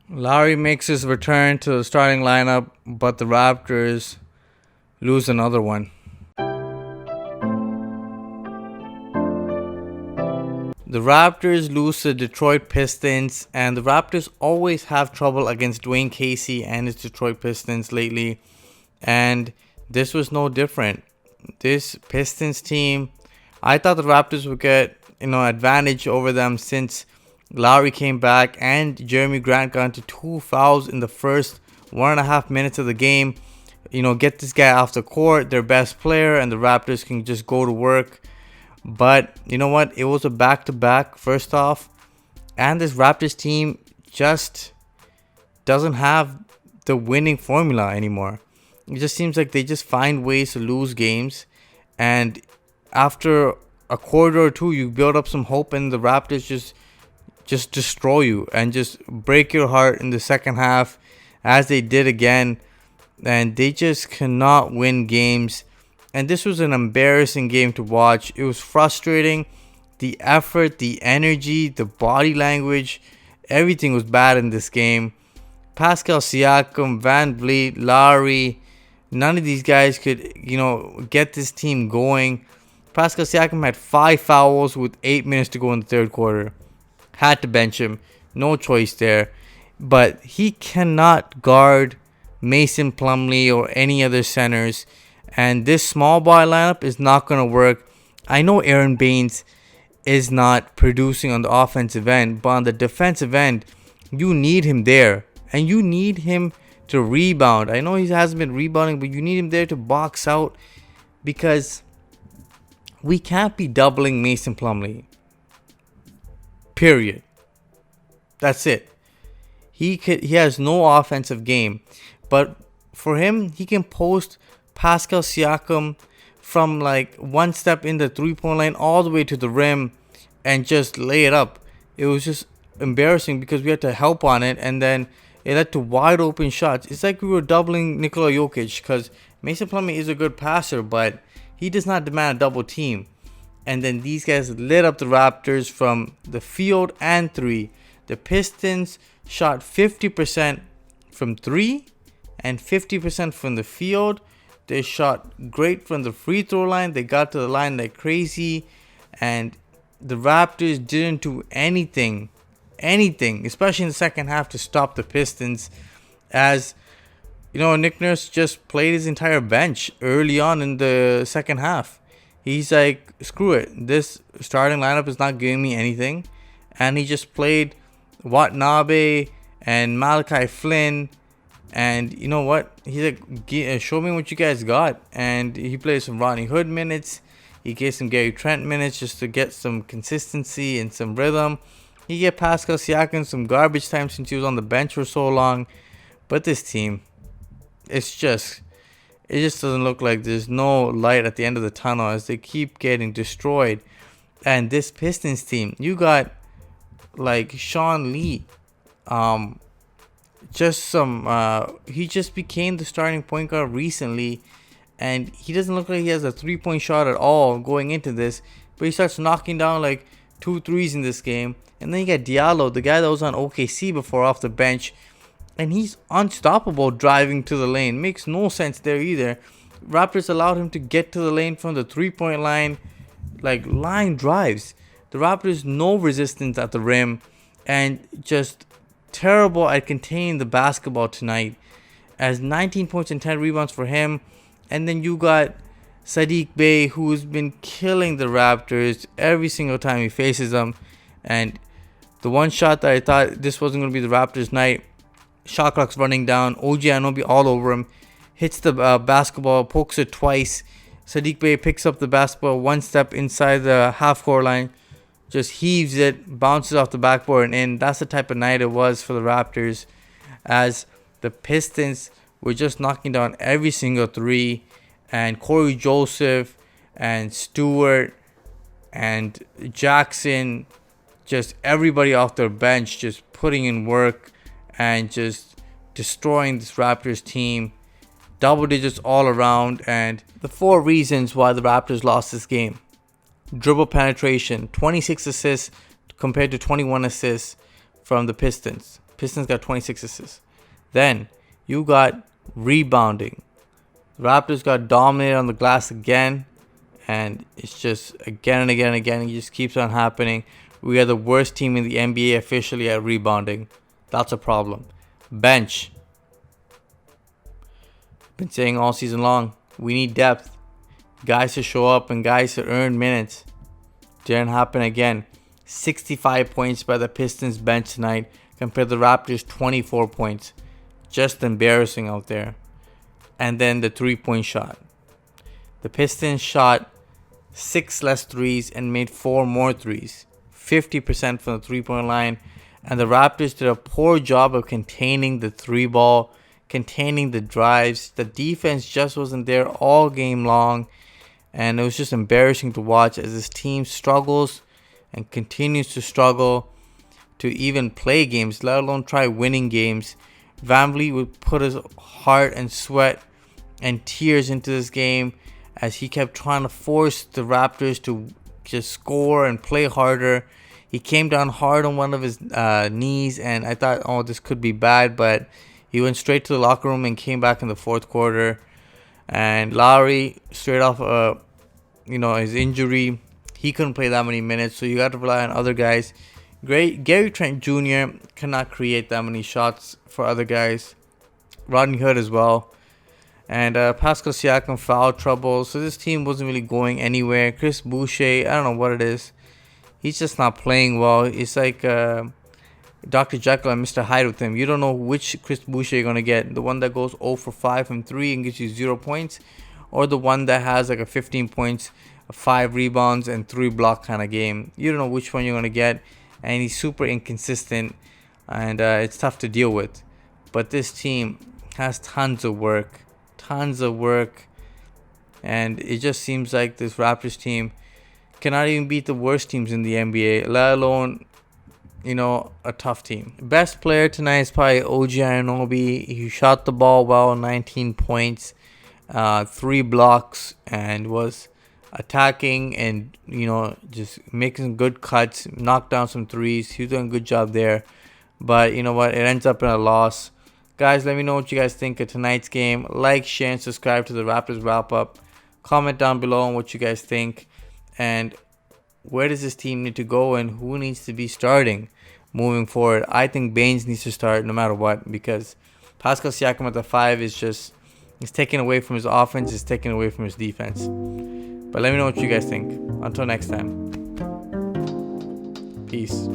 Lowry makes his return to the starting lineup, but the Raptors lose another one. The Raptors lose to the Detroit Pistons, and the Raptors always have trouble against Dwayne Casey and his Detroit Pistons lately, and this was no different. This Pistons team, I thought the Raptors would get advantage over them since Lowry came back and Jeremy Grant got into 2 fouls in the first 1.5 minutes of the game. Get this guy off the court, their best player, and the Raptors can just go to work. But you know what? It was a back-to-back, first off. And this Raptors team just doesn't have the winning formula anymore. It just seems like they just find ways to lose games. And after a quarter or two, you build up some hope, and the Raptors just destroy you and just break your heart in the second half, as they did again. And they just cannot win games. And this was an embarrassing game to watch. It was frustrating. The effort, the energy, the body language, everything was bad in this game. Pascal Siakam, Van Vliet, Lowry, none of these guys could, get this team going. Pascal Siakam had 5 fouls with 8 minutes to go in the third quarter. Had to bench him. No choice there. But he cannot guard Mason Plumlee or any other centers. And this small ball lineup is not going to work. I know Aaron Baines is not producing on the offensive end, but on the defensive end, you need him there. And you need him to rebound. I know he hasn't been rebounding, but you need him there to box out, because we can't be doubling Mason Plumlee. Period. That's it. He has no offensive game. But for him, he can post Pascal Siakam from like one step in the 3-point line all the way to the rim and just lay it up. It was just embarrassing because we had to help on it, and then it led to wide open shots. It's like we were doubling Nikola Jokic, because Mason Plumlee is a good passer, but he does not demand a double team. And then these guys lit up the Raptors from the field and three. The Pistons shot 50% from three and 50% from the field. They shot great from the free throw line. They got to the line like crazy. And the Raptors didn't do anything, especially in the second half, to stop the Pistons. As Nick Nurse just played his entire bench early on in the second half. He's like, screw it. This starting lineup is not giving me anything. And he just played Watanabe and Malachi Flynn. And you know what? He's like, show me what you guys got. And he played some Rodney Hood minutes. He gave some Gary Trent minutes just to get some consistency and some rhythm. He gave Pascal Siakam some garbage time since he was on the bench for so long. But this team, it just doesn't look like there's no light at the end of the tunnel, as they keep getting destroyed. And this Pistons team, you got like Sean Lee. He just became the starting point guard recently, and he doesn't look like he has a 3-point shot at all going into this, but he starts knocking down like 2 threes in this game. And then you got Diallo, the guy that was on OKC before, off the bench, and he's unstoppable driving to the lane. Makes no sense there either. Raptors allowed him to get to the lane from the 3-point line, like line drives. The Raptors no resistance at the rim, and just terrible at containing the basketball tonight, as 19 points and 10 rebounds for him. And then you got Saddiq Bey, who's been killing the Raptors every single time he faces them. And the one shot that I thought this wasn't going to be the Raptors night, shot clock's running down, OG Anunoby all over him, hits the basketball, pokes it twice. Saddiq Bey picks up the basketball one step inside the half-court line, just heaves it, bounces off the backboard and in. That's the type of night it was for the Raptors, as the Pistons were just knocking down every single three. And Corey Joseph and Stewart and Jackson, just everybody off their bench, just putting in work and just destroying this Raptors team. Double digits all around. And the 4 reasons why the Raptors lost this game: dribble penetration, 26 assists compared to 21 assists from the Pistons. Pistons got 26 assists. Then you got rebounding. Raptors got dominated on the glass again. And it's just again and again and again. It just keeps on happening. We are the worst team in the NBA officially at rebounding. That's a problem. Bench. Been saying all season long, we need depth. Guys to show up and guys to earn minutes. Didn't happen again. 65 points by the Pistons bench tonight compared to the Raptors 24 points. Just embarrassing out there. And then the 3-point shot. The Pistons shot 6 less threes and made 4 more threes. 50% from the 3-point line. And the Raptors did a poor job of containing the 3-ball, containing the drives. The defense just wasn't there all game long. And it was just embarrassing to watch as this team struggles and continues to struggle to even play games, let alone try winning games. VanVleet would put his heart and sweat and tears into this game as he kept trying to force the Raptors to just score and play harder. He came down hard on one of his knees, and I thought, oh, this could be bad, but he went straight to the locker room and came back in the fourth quarter. And Lowry, straight off his injury, he couldn't play that many minutes, so you got to rely on other guys. Gary Trent Jr. cannot create that many shots for other guys. Rodney Hood as well. And Pascal Siakam foul trouble, so this team wasn't really going anywhere. Chris Boucher, I don't know what it is. He's just not playing well. It's like Dr. Jekyll and Mr. Hyde with him. You don't know which Chris Boucher you're going to get. The one that goes 0 for 5 from 3 and gives you 0 points, or the one that has like a 15 points, 5 rebounds, and 3 block kind of game. You don't know which one you're going to get, and he's super inconsistent, and it's tough to deal with. But this team has tons of work, and it just seems like this Raptors team cannot even beat the worst teams in the NBA, let alone, a tough team. Best player tonight is probably OG Anunoby. He shot the ball well, 19 points, 3 blocks, and was attacking and, just making some good cuts, knocked down some threes. He was doing a good job there. But you know what? It ends up in a loss. Guys, let me know what you guys think of tonight's game. Like, share, and subscribe to the Raptors Wrap-Up. Comment down below on what you guys think. And where does this team need to go and who needs to be starting moving forward? I think Baines needs to start no matter what, because Pascal Siakam at the 5 is just, he's taken away from his offense, he's taken away from his defense. But let me know what you guys think. Until next time. Peace.